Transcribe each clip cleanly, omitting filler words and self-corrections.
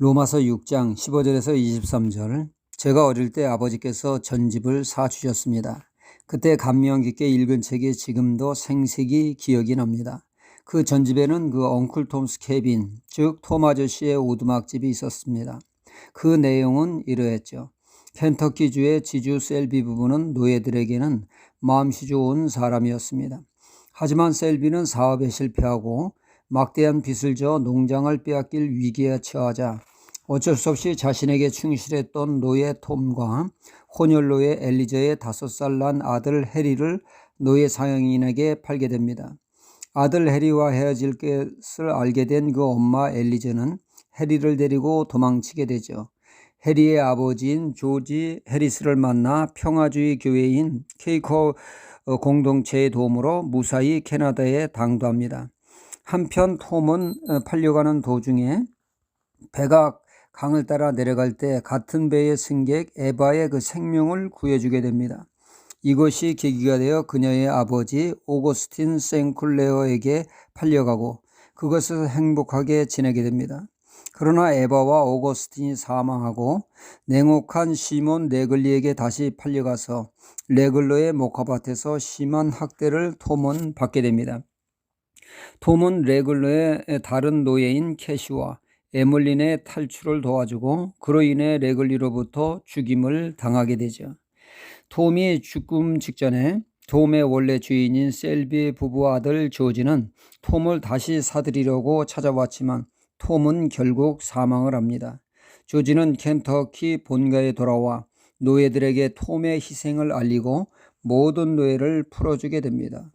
로마서 6장 15절에서 23절. 제가 어릴 때 아버지께서 전집을 사주셨습니다. 그때 감명 깊게 읽은 책이 지금도 생생히 기억이 납니다. 그 전집에는 그 엉클 톰스 캐빈, 즉 톰 아저씨의 오두막집이 있었습니다. 그 내용은 이러했죠. 켄터키주의 지주 셀비 부부는 노예들에게는 마음씨 좋은 사람이었습니다. 하지만 셀비는 사업에 실패하고 막대한 빚을 져 농장을 빼앗길 위기에 처하자 어쩔 수 없이 자신에게 충실했던 노예 톰과 혼혈노예 엘리자의 5살 난 아들 해리를 노예 사형인에게 팔게 됩니다. 아들 해리와 헤어질 것을 알게 된 그 엄마 엘리자는 해리를 데리고 도망치게 되죠. 해리의 아버지인 조지 해리스를 만나 평화주의 교회인 케이커 공동체의 도움으로 무사히 캐나다에 당도합니다. 한편 톰은 팔려가는 도중에 배가 강을 따라 내려갈 때 같은 배의 승객 에바의 그 생명을 구해주게 됩니다. 이것이 계기가 되어 그녀의 아버지 오거스틴 생클레어에게 팔려가고 그것을 행복하게 지내게 됩니다. 그러나 에바와 오거스틴이 사망하고 냉혹한 시몬 레글리에게 다시 팔려가서 레글러의 목화밭에서 심한 학대를 톰은 받게 됩니다. 톰은 레글러의 다른 노예인 캐시와 에멀린의 탈출을 도와주고 그로 인해 레글리로부터 죽임을 당하게 되죠. 톰이 죽음 직전에 톰의 원래 주인인 셀비 부부 아들 조지는 톰을 다시 사들이려고 찾아왔지만 톰은 결국 사망을 합니다. 조지는 켄터키 본가에 돌아와 노예들에게 톰의 희생을 알리고 모든 노예를 풀어주게 됩니다.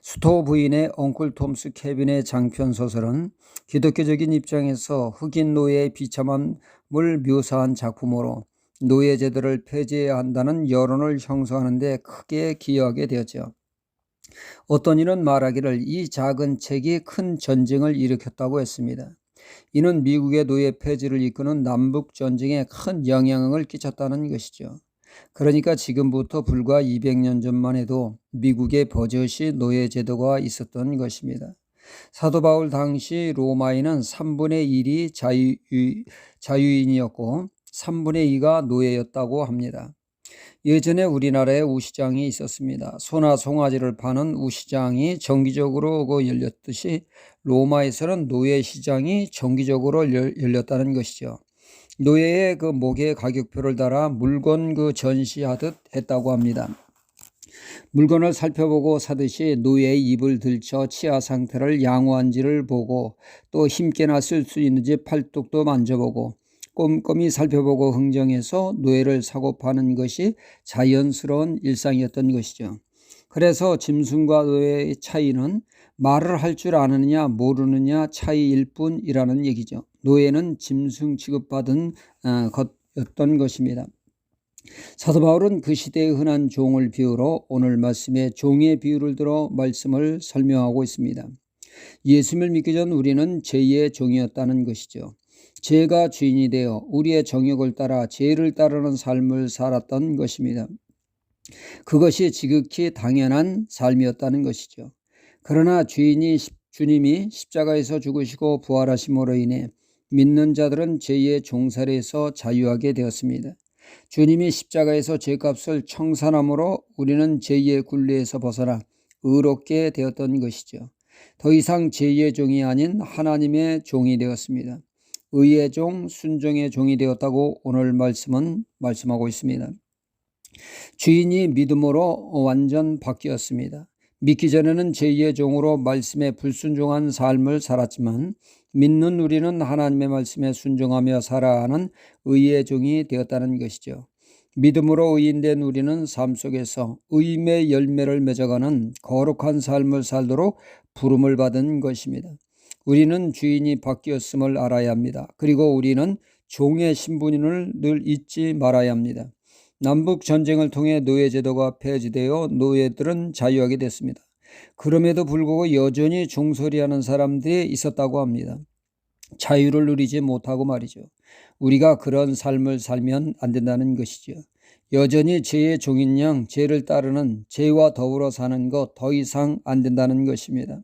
수토 부인의 엉클 톰스 캐빈의 장편 소설은 기독교적인 입장에서 흑인 노예의 비참함을 묘사한 작품으로 노예 제도를 폐지해야 한다는 여론을 형성하는 데 크게 기여하게 되었죠. 어떤 이는 말하기를 이 작은 책이 큰 전쟁을 일으켰다고 했습니다. 이는 미국의 노예 폐지를 이끄는 남북 전쟁에 큰 영향을 끼쳤다는 것이죠. 그러니까 지금부터 불과 200년 전만 해도 미국에 버젓이 노예 제도가 있었던 것입니다. 사도 바울 당시 로마인은 3분의 1이 자유인이었고 3분의 2가 노예였다고 합니다. 예전에 우리나라에 우시장이 있었습니다. 소나 송아지를 파는 우시장이 정기적으로 열렸듯이 로마에서는 노예 시장이 정기적으로 열렸다는 것이죠. 노예의 그 목에 가격표를 달아 물건 전시하듯 했다고 합니다. 물건을 살펴보고 사듯이 노예의 입을 들쳐 치아 상태를 양호한지를 보고 또 힘께나 쓸 수 있는지 팔뚝도 만져보고 꼼꼼히 살펴보고 흥정해서 노예를 사고 파는 것이 자연스러운 일상이었던 것이죠. 그래서 짐승과 노예의 차이는 말을 할 줄 아느냐 모르느냐 차이일 뿐이라는 얘기죠. 노예는 짐승 취급받은 것이었던 것입니다. 사도 바울은 그 시대의 흔한 종을 비유로 오늘 말씀에 종의 비유를 들어 말씀을 설명하고 있습니다. 예수님을 믿기 전 우리는 죄의 종이었다는 것이죠. 죄가 주인이 되어 우리의 정욕을 따라 죄를 따르는 삶을 살았던 것입니다. 그것이 지극히 당연한 삶이었다는 것이죠. 그러나 주님이 십자가에서 죽으시고 부활하심으로 인해 믿는 자들은 죄의 종살이에서 자유하게 되었습니다. 주님이 십자가에서 죄값을 청산함으로 우리는 죄의 굴레에서 벗어나 의롭게 되었던 것이죠. 더 이상 죄의 종이 아닌 하나님의 종이 되었습니다. 의의 종, 순종의 종이 되었다고 오늘 말씀은 말씀하고 있습니다. 주인이 믿음으로 완전 바뀌었습니다. 믿기 전에는 죄의 종으로 말씀에 불순종한 삶을 살았지만 믿는 우리는 하나님의 말씀에 순종하며 살아야 하는 의의 종이 되었다는 것이죠. 믿음으로 의인된 우리는 삶 속에서 의임의 열매를 맺어가는 거룩한 삶을 살도록 부름을 받은 것입니다. 우리는 주인이 바뀌었음을 알아야 합니다. 그리고 우리는 종의 신분을 늘 잊지 말아야 합니다. 남북 전쟁을 통해 노예 제도가 폐지되어 노예들은 자유하게 됐습니다. 그럼에도 불구하고 여전히 종소리하는 사람들이 있었다고 합니다. 자유를 누리지 못하고 말이죠. 우리가 그런 삶을 살면 안 된다는 것이죠. 여전히 죄의 종인 양 죄를 따르는 죄와 더불어 사는 것 더 이상 안 된다는 것입니다.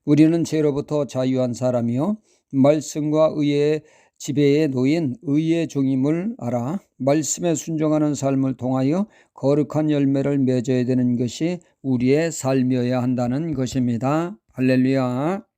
우리는 죄로부터 자유한 사람이요 말씀과 의에 지배에 놓인 의의 종임을 알아 말씀에 순종하는 삶을 통하여 거룩한 열매를 맺어야 되는 것이 우리의 삶이어야 한다는 것입니다. 할렐루야.